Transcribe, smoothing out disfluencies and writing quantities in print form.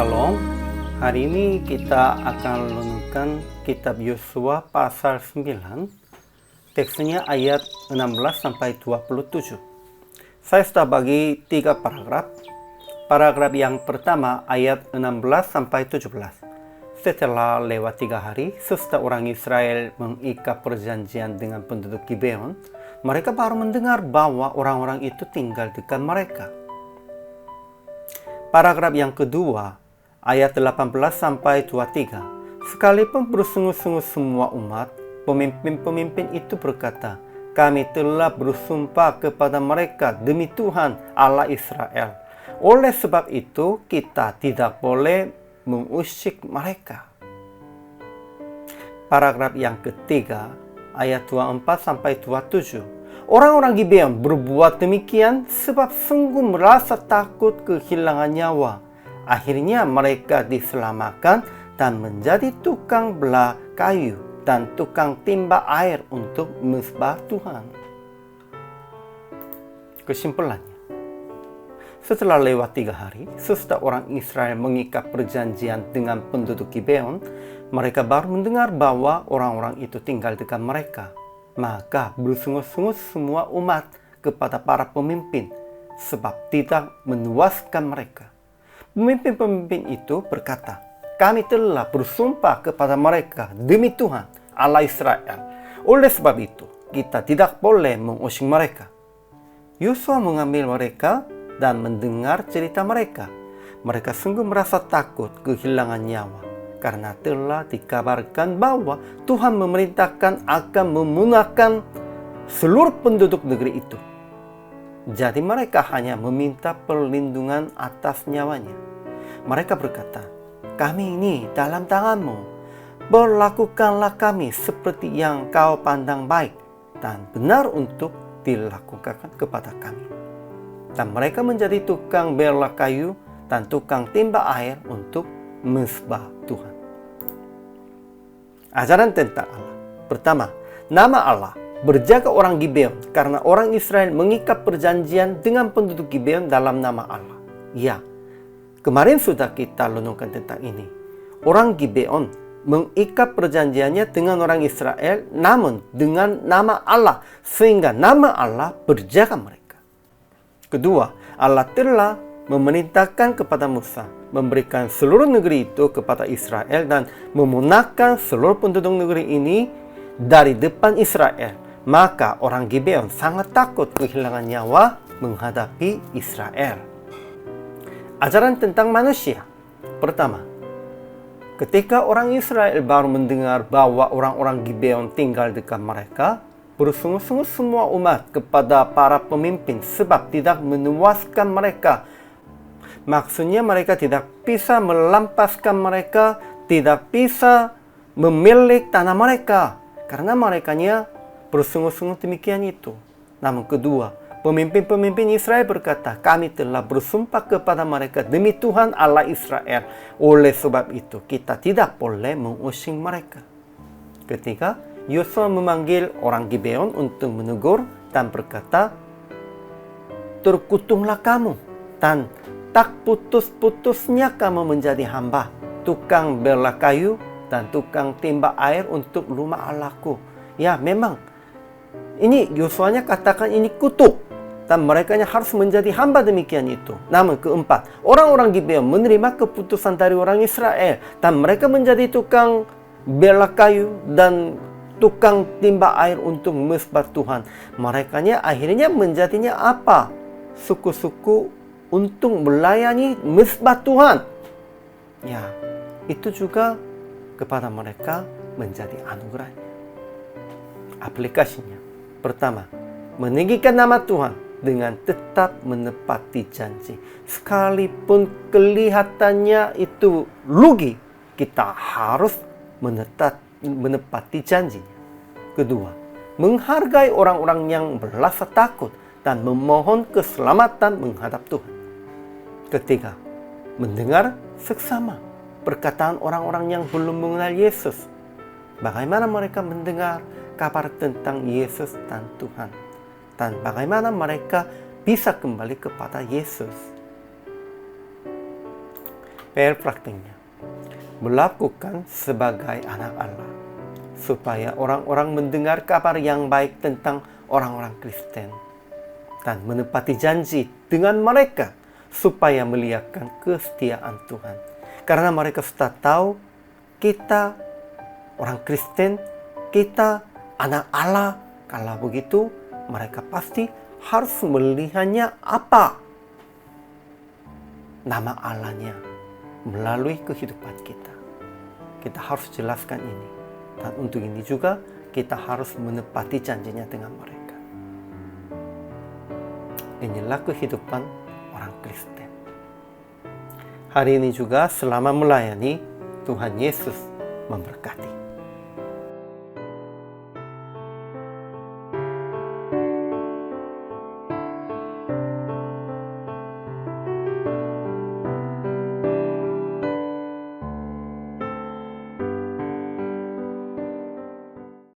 Shalom. Hari ini kita akan renungkan kitab Yosua pasal 9. Teksnya ayat 16-27. Saya sudah bagi 3 paragraf. Paragraf yang pertama ayat 16-17. Setelah lewat 3 hari, sesudah orang Israel mengikat perjanjian dengan penduduk Gibeon, mereka baru mendengar bahwa orang-orang itu tinggal dekat mereka. Paragraf yang kedua, ayat 18-23. Sekalipun bersungguh-sungguh semua umat, pemimpin-pemimpin itu berkata, kami telah bersumpah kepada mereka demi Tuhan Allah Israel. Oleh sebab itu, kita tidak boleh mengusik mereka. Paragraf yang ketiga, ayat 24-27. Orang-orang Gibeon berbuat demikian sebab sungguh merasa takut kehilangan nyawa. Akhirnya mereka diselamatkan dan menjadi tukang belah kayu dan tukang timba air untuk mezbah Tuhan. Kesimpulannya, setelah lewat 3 hari, sesudah orang Israel mengikat perjanjian dengan penduduk Gibeon, mereka baru mendengar bahwa orang-orang itu tinggal dekat mereka. Maka bersungguh-sungguh semua umat kepada para pemimpin, sebab tidak menuaskan mereka. Pemimpin-pemimpin itu berkata, kami telah bersumpah kepada mereka demi Tuhan Allah Israel. Oleh sebab itu, kita tidak boleh mengusik mereka. Yosua mengambil mereka dan mendengar cerita mereka. Mereka sungguh merasa takut kehilangan nyawa, karena telah dikabarkan bahwa Tuhan memerintahkan akan memunahkan seluruh penduduk negeri itu. Jadi mereka hanya meminta perlindungan atas nyawanya. Mereka berkata, kami ini dalam tanganmu. Berlakukanlah kami seperti yang kau pandang baik dan benar untuk dilakukan kepada kami. Dan mereka menjadi tukang belah kayu dan tukang timba air untuk mezbah Tuhan. Ajaran tentang Allah. Pertama, nama Allah berjaga orang Gibeon karena orang Israel mengikat perjanjian dengan penduduk Gibeon dalam nama Allah. Ya, kemarin sudah kita renungkan tentang ini. Orang Gibeon mengikat perjanjiannya dengan orang Israel, namun dengan nama Allah, sehingga nama Allah berjaga mereka. Kedua, Allah telah memerintahkan kepada Musa memberikan seluruh negeri itu kepada Israel dan memunahkan seluruh penduduk negeri ini dari depan Israel. Maka orang Gibeon sangat takut kehilangan nyawa menghadapi Israel. Ajaran tentang manusia. Pertama, ketika orang Israel baru mendengar bahwa orang-orang Gibeon tinggal dekat mereka, bersungguh-sungguh semua umat kepada para pemimpin sebab tidak menuaskan mereka. Maksudnya mereka tidak bisa melampaskan mereka, tidak bisa memilik tanah mereka, karena merekanya bersungguh-sungguh demikian itu. Namun kedua, pemimpin-pemimpin Israel berkata, kami telah bersumpah kepada mereka demi Tuhan Allah Israel. Oleh sebab itu, kita tidak boleh mengusik mereka. Ketiga, Yosua memanggil orang Gibeon untuk menegur dan berkata, terkutuklah kamu dan tak putus-putusnya kamu menjadi hamba, tukang belah kayu dan tukang timba air untuk rumah Allahku. Ya, memang ini Yosuanya katakan ini kutuk dan mereka harus menjadi hamba demikian itu. Namun keempat, orang-orang Gibeon menerima keputusan dari orang Israel dan mereka menjadi tukang belah kayu dan tukang timba air untuk mezbah Tuhan. Merekanya akhirnya menjadinya apa? Suku-suku untuk melayani mezbah Tuhan. Ya, itu juga kepada mereka menjadi anugerah. Aplikasinya. Pertama, meninggikan nama Tuhan dengan tetap menepati janji. Sekalipun kelihatannya itu rugi, kita harus menepati janjinya. Kedua, menghargai orang-orang yang berasa takut dan memohon keselamatan menghadap Tuhan. Ketiga, mendengar seksama perkataan orang-orang yang belum mengenal Yesus. Bagaimana mereka mendengar kabar tentang Yesus dan Tuhan, dan bagaimana mereka bisa kembali kepada Yesus. PR praktiknya, melakukan sebagai anak Allah, supaya orang-orang mendengar kabar yang baik tentang orang-orang Kristen dan menepati janji dengan mereka supaya melihatkan kesetiaan Tuhan. Karena mereka sudah tahu kita orang Kristen, kita anak Allah. Kalau begitu, mereka pasti harus melihatnya apa nama Allahnya melalui kehidupan kita. Kita harus jelaskan ini. Dan untuk ini juga kita harus menepati janjinya dengan mereka. Inilah kehidupan orang Kristen. Hari ini juga selama melayani, Tuhan Yesus memberkati.